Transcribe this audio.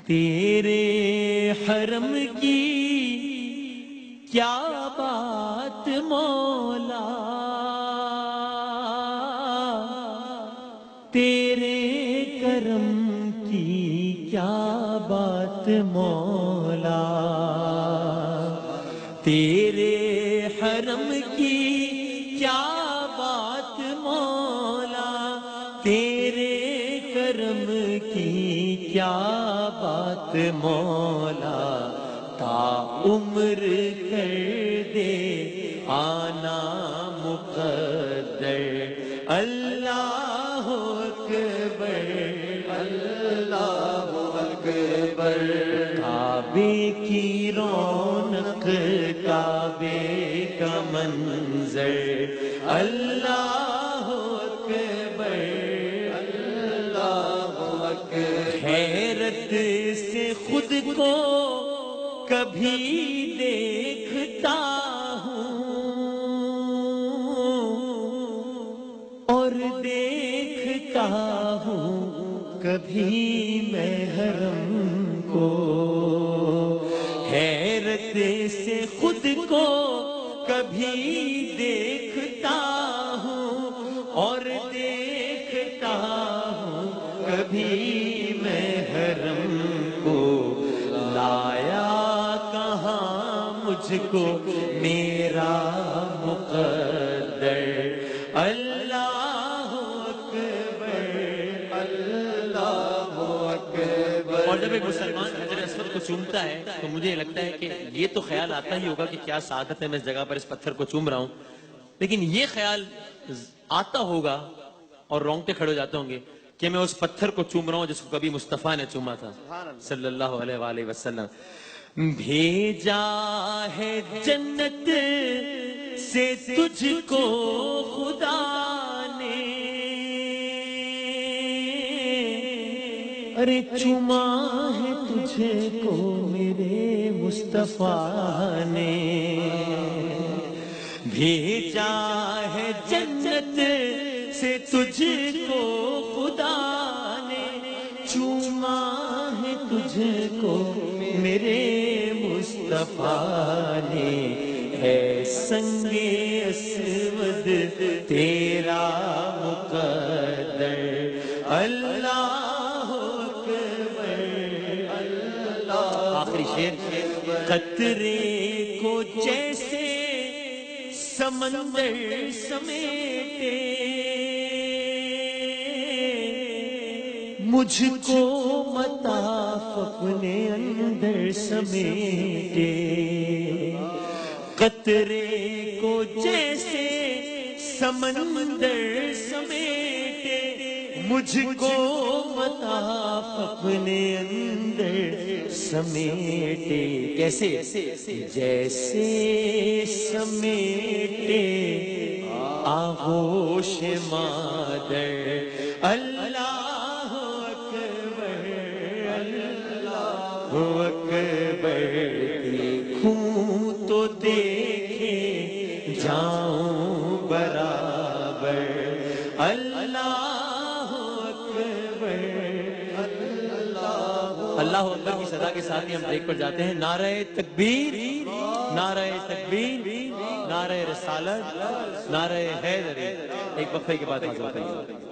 تیرے حرم کی کیا بات مولا، تیرے کرم کی کیا بات مولا، تیرے حرم کی کیا بات مولا، تیرے کرم کی کیا بات مولا، تا عمر کر دے آنا مقدر، اللہ اکبر اللہ اکبر، کعبے کی رونق کعبے کا منظر، اللہ اکبر اللہ اکبر، حیرت سے خود کو کبھی دیکھتا ہوں اور دیکھتا ہوں کبھی میں حرم کو، حیرت سے خود کو کبھی دیکھتا ہوں اور دیکھتا ہوں کبھی میں حرم کو، لایا مجھ کو میرا مقدر، اللہ اکبر اللہ اکبر۔ اور جب ایک مسلمان حجر اسود کو چومتا ہے تو مجھے لگتا ہے کہ یہ تو خیال آتا ہی ہوگا کہ کیا سعادت ہے میں اس جگہ پر اس پتھر کو چوم رہا ہوں، لیکن یہ خیال آتا ہوگا اور رونگٹے کھڑے ہو جاتے ہوں گے کہ میں اس پتھر کو چوم رہا ہوں جس کو کبھی مصطفیٰ نے چوما تھا صلی اللہ علیہ وآلہ وسلم۔ بھیجا ہے جنت سے تجھ کو خدا نے، ارے چوما ہے تجھے کو میرے مصطفیٰ نے، بھیجا ہے جنت سے تجھ کو خدا نے، چوما ہے تجھ کو میرے مصطفیٰ نے، ہے سنگ اسود تیرا مقدر، اللہ اکبر اللہ۔ آخری شعر، قطرے کو جیسے سمندر سمیٹے، مجھ کو مطاف اپنے اندر سمیٹے، قطرے کو جیسے سمندر سمیٹے، مجھ کو مطاف اپنے اندر سمیٹے، کیسے؟ جیسے سمیٹے آغوش مادر، اللہ اکبر اللہ اکبر، دیکھوں تو دیکھے جاؤں برابر، اللہ اکبر اللہ اکبر کی صدا کے ساتھ ہی ہم بریک پر جاتے ہیں۔ نعرہ تکبیر نعرہ تکبیر نعرہ رسالت نعرہ حیدری، ایک وقفے کے بعد حاضر ہوتے ہیں۔